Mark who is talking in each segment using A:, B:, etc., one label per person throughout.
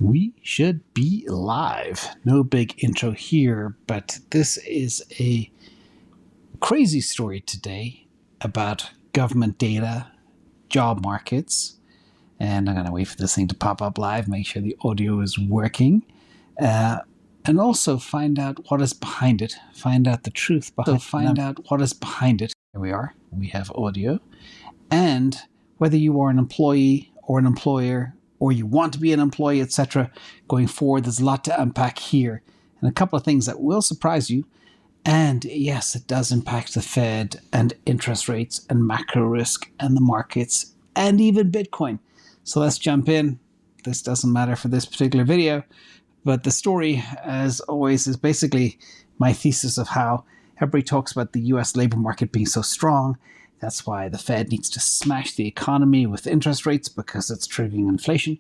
A: We should be live. No big intro here, but this is a crazy story today about government data, job markets, and I'm going to wait for this thing to pop up live, make sure the audio is working, and also find out what is behind it, find out the truth behind what is behind it. Here we are. We have audio. And whether you are an employee or an employer, or you want to be an employee, etc., going forward, there's a lot to unpack here. And a couple of things that will surprise you. And yes, it does impact the Fed and interest rates and macro risk and the markets and even Bitcoin. So let's jump in. This doesn't matter for this particular video, but the story, as always, is basically my thesis of how everybody talks about the US labor market being so strong. That's why the Fed needs to smash the economy with interest rates because it's triggering inflation.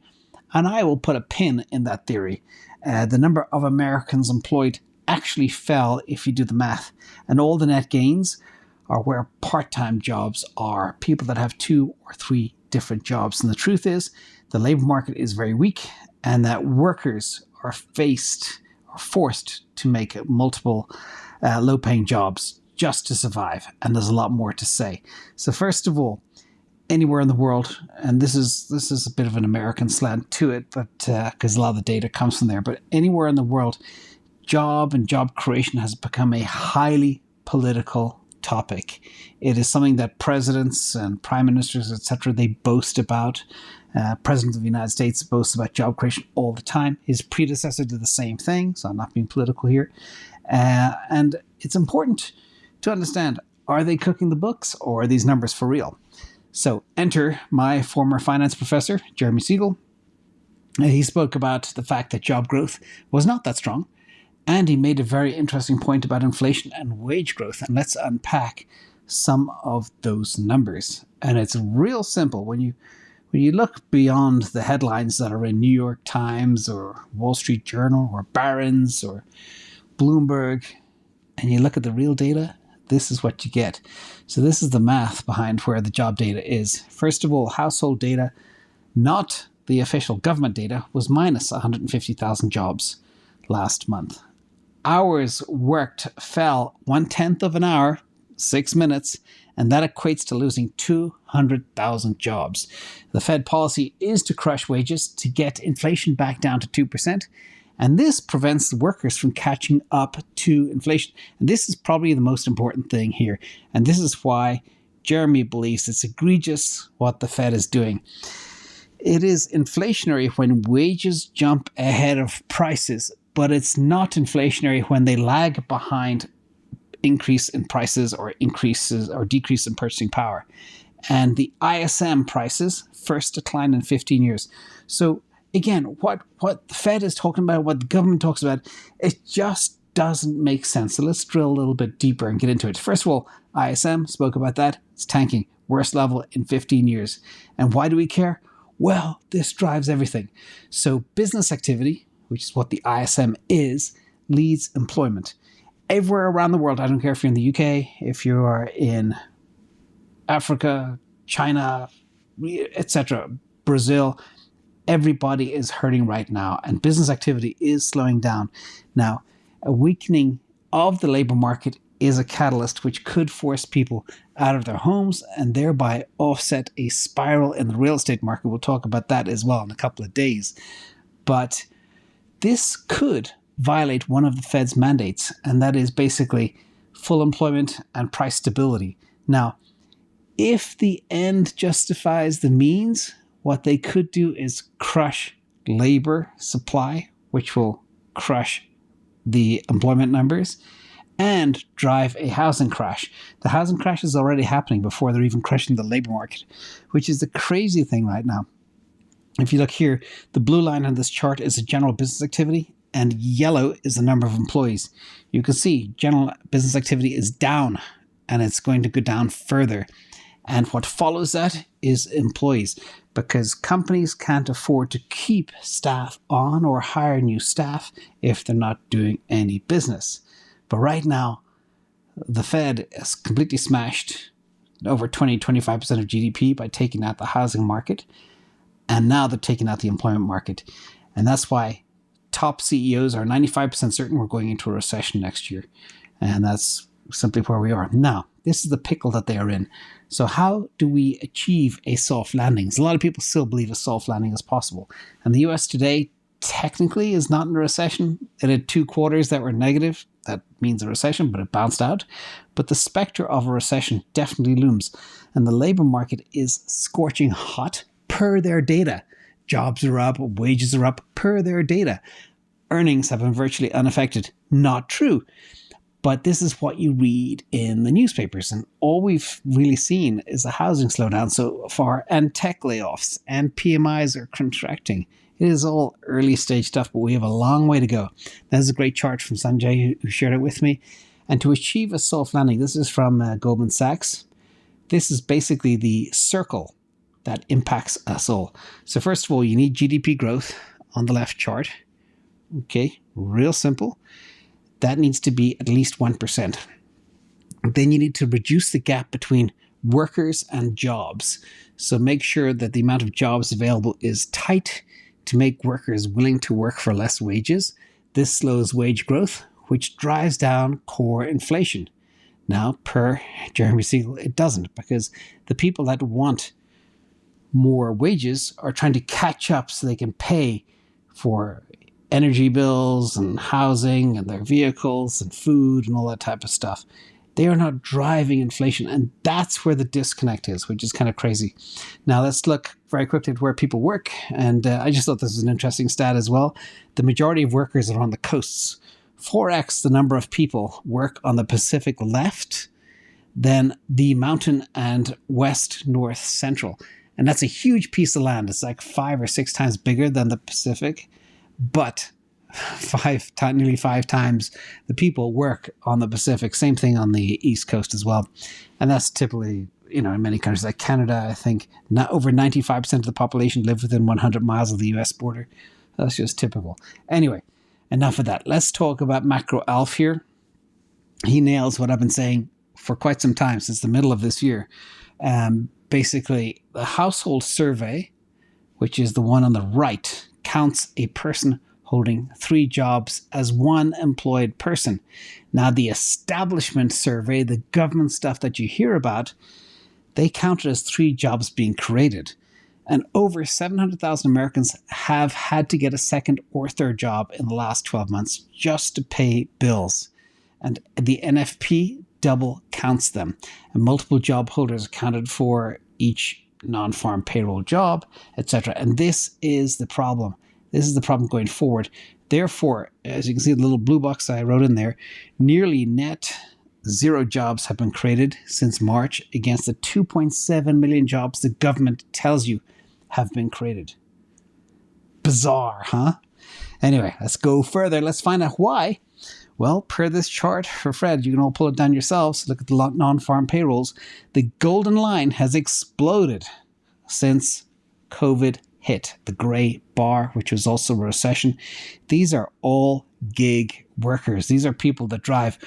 A: And I will put a pin in that theory. The number of Americans employed actually fell if you do the math. And all the net gains are where part-time jobs are, people that have 2 or 3 different jobs. And the truth is, the labor market is very weak and that workers are forced to make multiple low-paying jobs just to survive, and there's a lot more to say. So first of all, anywhere in the world, and this is a bit of an American slant to it, but because a lot of the data comes from there, but anywhere in the world, job and job creation has become a highly political topic. It is something that presidents and prime ministers, etc., they boast about. President of the United States boasts about job creation all the time. His predecessor did the same thing, so I'm not being political here. And it's important to understand, are they cooking the books or are these numbers for real? So enter my former finance professor, Jeremy Siegel. He spoke about the fact that job growth was not that strong. And he made a very interesting point about inflation and wage growth. And let's unpack some of those numbers. And it's real simple. When you look beyond the headlines that are in New York Times or Wall Street Journal or Barron's or Bloomberg, and you look at the real data, this is what you get. So this is the math behind where the job data is. First of all, household data, not the official government data, was minus 150,000 jobs last month. Hours worked fell 1/10 of an hour, 6 minutes, and that equates to losing 200,000 jobs. The Fed policy is to crush wages to get inflation back down to 2%. And this prevents the workers from catching up to inflation. And this is probably the most important thing here. And this is why Jeremy believes it's egregious what the Fed is doing. It is inflationary when wages jump ahead of prices, but it's not inflationary when they lag behind increase in prices or increases or decrease in purchasing power. And the ISM prices first declined in 15 years. So again, what the Fed is talking about, what the government talks about, it just doesn't make sense. So let's drill a little bit deeper and get into it. First of all, ISM, spoke about that. It's tanking. Worst level in 15 years. And why do we care? Well, this drives everything. So business activity, which is what the ISM is, leads employment. Everywhere around the world, I don't care if you're in the UK, if you are in Africa, China, etc., Brazil, everybody is hurting right now, and business activity is slowing down. Now, a weakening of the labor market is a catalyst which could force people out of their homes and thereby offset a spiral in the real estate market. We'll talk about that as well in a couple of days. But this could violate one of the Fed's mandates, and that is basically full employment and price stability. Now, if the end justifies the means, what they could do is crush labor supply, which will crush the employment numbers, and drive a housing crash. The housing crash is already happening before they're even crushing the labor market, which is the crazy thing right now. If you look here, the blue line on this chart is the general business activity, and yellow is the number of employees. You can see general business activity is down, and it's going to go down further. And what follows that is employees, because companies can't afford to keep staff on or hire new staff if they're not doing any business. But right now, the Fed has completely smashed over 20-25% of GDP by taking out the housing market. And now they're taking out the employment market. And that's why top CEOs are 95% certain we're going into a recession next year. And that's simply where we are. Now, this is the pickle that they are in. So how do we achieve a soft landing? A lot of people still believe a soft landing is possible. And the US today technically is not in a recession. It had 2 quarters that were negative. That means a recession, but it bounced out. But the specter of a recession definitely looms. And the labor market is scorching hot per their data. Jobs are up, wages are up per their data. Earnings have been virtually unaffected. Not true. But this is what you read in the newspapers. And all we've really seen is a housing slowdown so far, and tech layoffs, and PMIs are contracting. It is all early stage stuff, but we have a long way to go. There's a great chart from Sanjay who shared it with me. And to achieve a soft landing, this is from Goldman Sachs. This is basically the circle that impacts us all. So first of all, you need GDP growth on the left chart. Okay, real simple. That needs to be at least 1%. Then you need to reduce the gap between workers and jobs. So make sure that the amount of jobs available is tight to make workers willing to work for less wages. This slows wage growth, which drives down core inflation. Now, per Jeremy Siegel, it doesn't, because the people that want more wages are trying to catch up so they can pay for energy bills and housing and their vehicles and food and all that type of stuff. They are not driving inflation, and that's where the disconnect is, which is kind of crazy. Now let's look very quickly at where people work, and I just thought this was an interesting stat as well. The majority of workers are on the coasts. 4x the number of people work on the Pacific left than the mountain and west, north, central. And that's a huge piece of land. It's like 5 or 6 times bigger than the Pacific, but nearly 5 times the people work on the Pacific. Same thing on the East Coast as well. And that's typically, in many countries like Canada, I think over 95% of the population live within 100 miles of the US border. That's just typical. Anyway, enough of that. Let's talk about Macro Alf here. He nails what I've been saying for quite some time, since the middle of this year. Basically, the household survey, which is the one on the right, counts a person holding 3 jobs as one employed person. Now, the establishment survey, the government stuff that you hear about, they count it as 3 jobs being created. And over 700,000 Americans have had to get a second or third job in the last 12 months just to pay bills. And the NFP double counts them. And multiple job holders accounted for each non-farm payroll job, etc. And this is the problem. This is the problem going forward. Therefore, as you can see, the little blue box I wrote in there, nearly net 0 jobs have been created since March against the 2.7 million jobs the government tells you have been created. Bizarre, huh? Anyway, let's go further. Let's find out why. Well, per this chart for Fred, you can all pull it down yourselves. Look at the non-farm payrolls. The golden line has exploded since COVID hit. The gray bar, which was also a recession. These are all gig workers. These are people that drive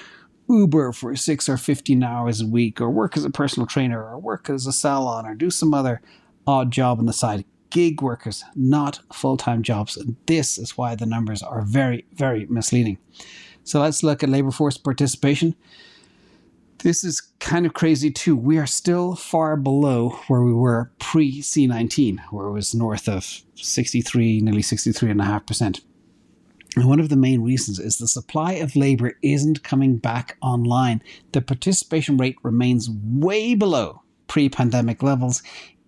A: Uber for 6 or 15 hours a week, or work as a personal trainer, or work as a salon, or do some other odd job on the side. Gig workers, not full-time jobs. And this is why the numbers are very, very misleading. So let's look at labor force participation. This is kind of crazy too. We are still far below where we were pre-C19, where it was north of 63, nearly 63.5%. And one of the main reasons is the supply of labor isn't coming back online. The participation rate remains way below pre-pandemic levels,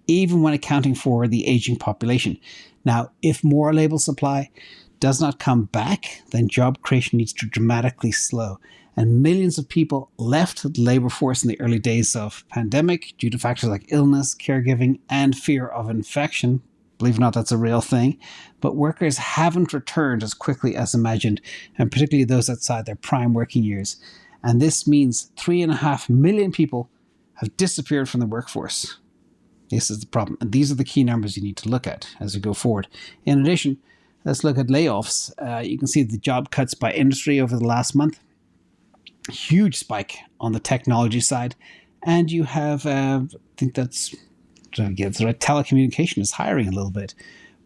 A: even when accounting for the aging population. Now, if more labor supply does not come back, then job creation needs to dramatically slow. And millions of people left the labor force in the early days of pandemic due to factors like illness, caregiving, and fear of infection. Believe it or not, that's a real thing. But workers haven't returned as quickly as imagined, and particularly those outside their prime working years. And this means 3.5 million people have disappeared from the workforce. This is the problem. And these are the key numbers you need to look at as we go forward. In addition, let's look at layoffs. You can see the job cuts by industry over the last month. Huge spike on the technology side. And you have, I think that's, telecommunication is hiring a little bit.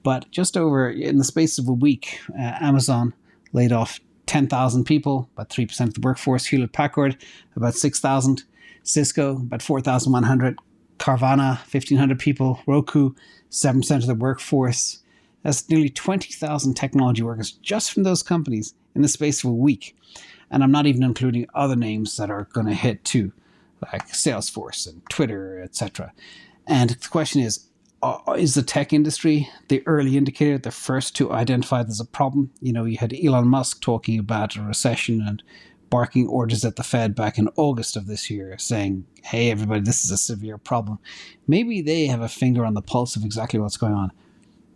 A: But just over in the space of a week, Amazon laid off 10,000 people, about 3% of the workforce. Hewlett-Packard, about 6,000. Cisco, about 4,100. Carvana, 1,500 people. Roku, 7% of the workforce. That's nearly 20,000 technology workers just from those companies in the space of a week. And I'm not even including other names that are going to hit too, like Salesforce and Twitter, etc. And the question is the tech industry the early indicator, the first to identify there's a problem? You know, you had Elon Musk talking about a recession and barking orders at the Fed back in August of this year, saying, hey, everybody, this is a severe problem. Maybe they have a finger on the pulse of exactly what's going on.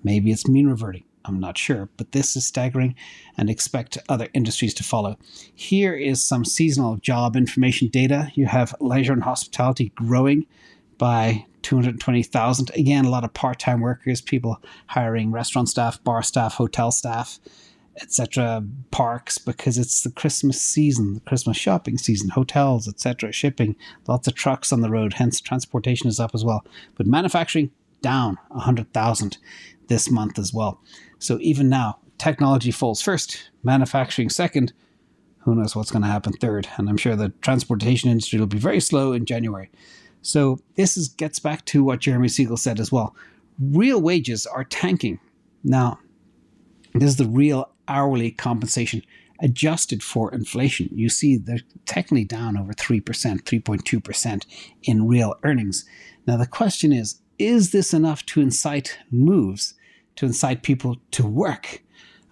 A: Maybe it's mean reverting. I'm not sure, but this is staggering, and expect other industries to follow. Here is some seasonal job information data. You have leisure and hospitality growing by 220,000. Again, a lot of part-time workers, people hiring restaurant staff, bar staff, hotel staff, etc., parks, because it's the Christmas season, the Christmas shopping season, hotels, etc., shipping, lots of trucks on the road, hence transportation is up as well. But manufacturing down 100,000 this month as well. So even now, technology falls first, manufacturing second. Who knows what's going to happen third? And I'm sure the transportation industry will be very slow in January. So this gets back to what Jeremy Siegel said as well. Real wages are tanking. Now, this is the real hourly compensation adjusted for inflation. You see they're technically down over 3%, 3.2% in real earnings. Now, the question is this enough to incite moves, to incite people to work?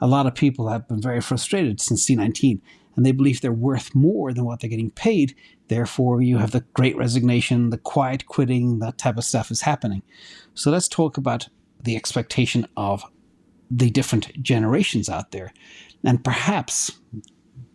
A: A lot of people have been very frustrated since C19, and they believe they're worth more than what they're getting paid. Therefore, you have the great resignation, the quiet quitting, that type of stuff is happening. So let's talk about the expectation of the different generations out there. And perhaps,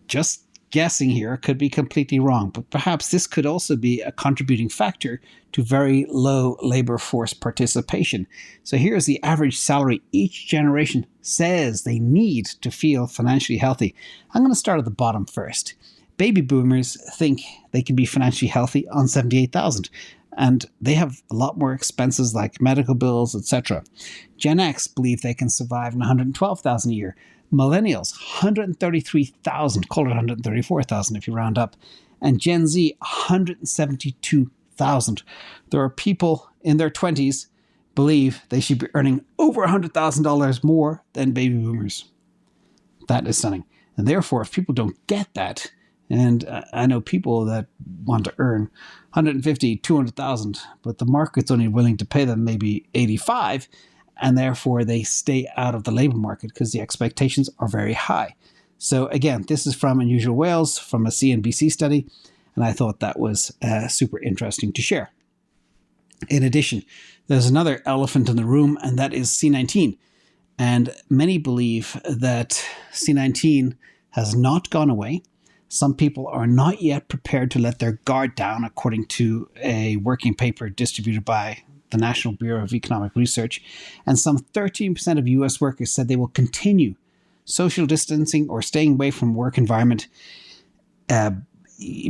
A: just guessing here, could be completely wrong, but perhaps this could also be a contributing factor to very low labor force participation. So here's the average salary each generation says they need to feel financially healthy. I'm going to start at the bottom first. Baby boomers think they can be financially healthy on 78,000. And they have a lot more expenses like medical bills, etc. Gen X believe they can survive on 112,000 a year. Millennials, 133,000, call it 134,000 if you round up. And Gen Z, 172,000. There are people in their 20s believe they should be earning over $100,000 more than baby boomers. That is stunning. And therefore, if people don't get that, and I know people that want to earn 150, 200,000, but the market's only willing to pay them maybe 85, and therefore they stay out of the labor market because the expectations are very high. So again, this is from Unusual Whales, from a CNBC study, and I thought that was super interesting to share. In addition, there's another elephant in the room, and that is C19. And many believe that C19 has not gone away. Some people are not yet prepared to let their guard down, according to a working paper distributed by the National Bureau of Economic Research. And some 13% of US workers said they will continue social distancing or staying away from work environment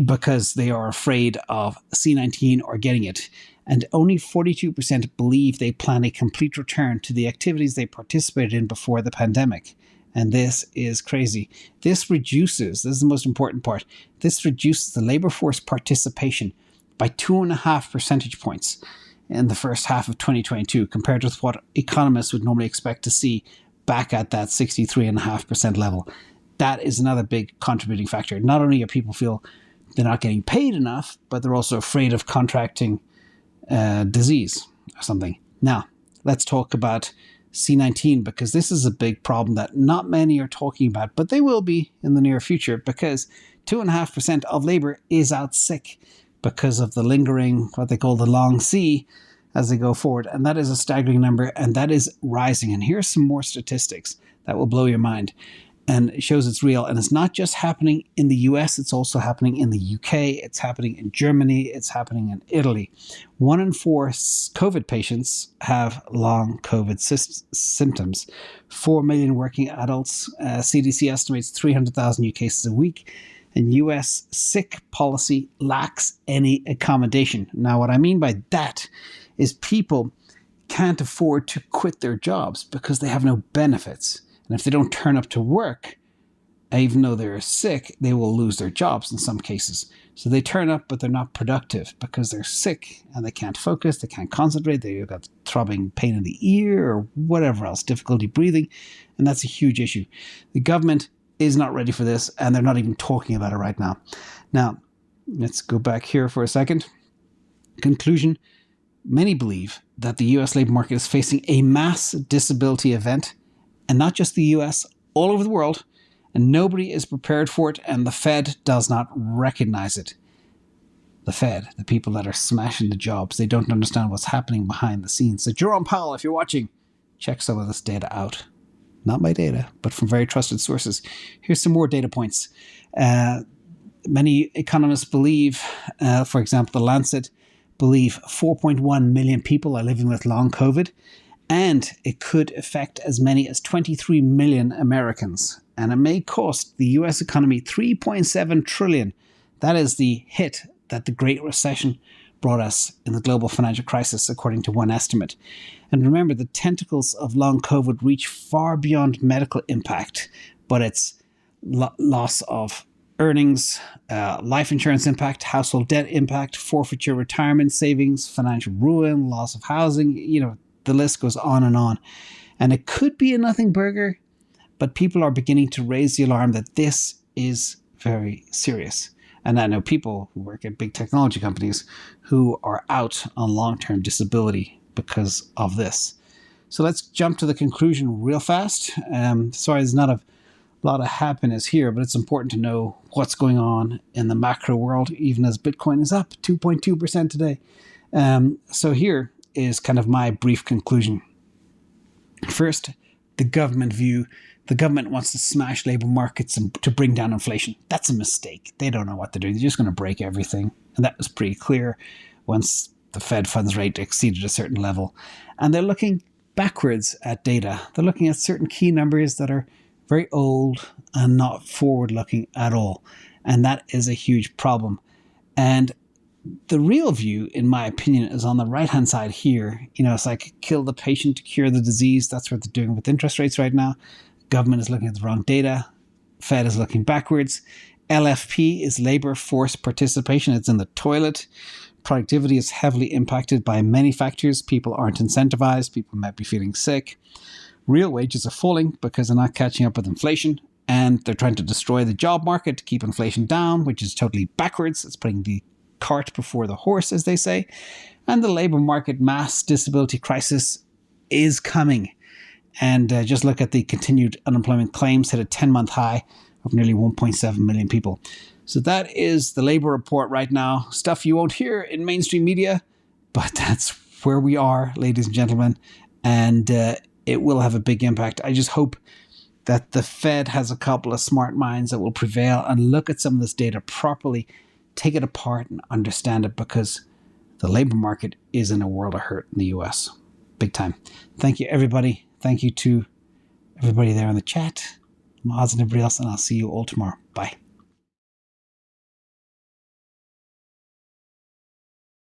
A: because they are afraid of C19 or getting it. And only 42% believe they plan a complete return to the activities they participated in before the pandemic. And this is crazy. This is the most important part, this reduces the labor force participation by 2.5 percentage points in the first half of 2022, compared with what economists would normally expect to see back at that 63.5% level. That is another big contributing factor. Not only do people feel they're not getting paid enough, but they're also afraid of contracting disease or something. Now, let's talk about C19, because this is a big problem that not many are talking about, but they will be in the near future, because 2.5% of labor is out sick because of the lingering, what they call the long C, as they go forward. And that is a staggering number, and that is rising. And here's some more statistics that will blow your mind. And it shows it's real. And it's not just happening in the US, it's also happening in the UK, it's happening in Germany, it's happening in Italy. 1 in 4 COVID patients have long COVID symptoms. 4 million working adults. CDC estimates 300,000 new cases a week. And US sick policy lacks any accommodation. Now, what I mean by that is people can't afford to quit their jobs because they have no benefits. And if they don't turn up to work, even though they're sick, they will lose their jobs in some cases. So they turn up, but they're not productive because they're sick and they can't focus, they can't concentrate, they've got throbbing pain in the ear or whatever else, difficulty breathing. And that's a huge issue. The government is not ready for this, and they're not even talking about it right now. Now, let's go back here for a second. Conclusion. Many believe that the US labor market is facing a mass disability event, and not just the US, all over the world, and nobody is prepared for it, and the Fed does not recognize it. The Fed, the people that are smashing the jobs, they don't understand what's happening behind the scenes. So Jerome Powell, if you're watching, check some of this data out. Not my data, but from very trusted sources. Here's some more data points. Many economists believe, for example, The Lancet, believe 4.1 million people are living with long COVID, and it could affect as many as 23 million Americans. And it may cost the US economy $3.7 trillion. That is the hit that the Great Recession brought us in the global financial crisis, according to one estimate. And remember, the tentacles of long COVID reach far beyond medical impact, but it's loss of earnings, life insurance impact, household debt impact, forfeiture, retirement savings, financial ruin, loss of housing, the list goes on. And it could be a nothing burger, but people are beginning to raise the alarm that this is very serious. And I know people who work at big technology companies who are out on long-term disability because of this. So let's jump to the conclusion real fast. Sorry, there's not a lot of happiness here, but it's important to know what's going on in the macro world, even as Bitcoin is up 2.2% today. So here is kind of my brief conclusion. First, the government view. The government wants to smash labor markets and to bring down inflation. That's a mistake. They don't know what they're doing. They're just going to break everything. And that was pretty clear once the Fed funds rate exceeded a certain level. And they're looking backwards at data. They're looking at certain key numbers that are very old and not forward-looking at all. And that is a huge problem. And the real view, in my opinion, is on the right-hand side here. It's like kill the patient to cure the disease. That's what they're doing with interest rates right now. Government is looking at the wrong data. Fed is looking backwards. LFP is labor force participation. It's in the toilet. Productivity is heavily impacted by many factors. People aren't incentivized. People might be feeling sick. Real wages are falling because they're not catching up with inflation. And they're trying to destroy the job market to keep inflation down, which is totally backwards. It's putting the cart before the horse, as they say. And the labor market mass disability crisis is coming. And just look at the continued unemployment claims, hit a 10-month high of nearly 1.7 million people. So that is the labor report right now. Stuff you won't hear in mainstream media, but that's where we are, ladies and gentlemen. And it will have a big impact. I just hope that the Fed has a couple of smart minds that will prevail and look at some of this data properly, take it apart and understand it, because the labor market is in a world of hurt in the US. Big time. Thank you, everybody. Thank you to everybody there in the chat, Moz and everybody else, and I'll see you all tomorrow. Bye.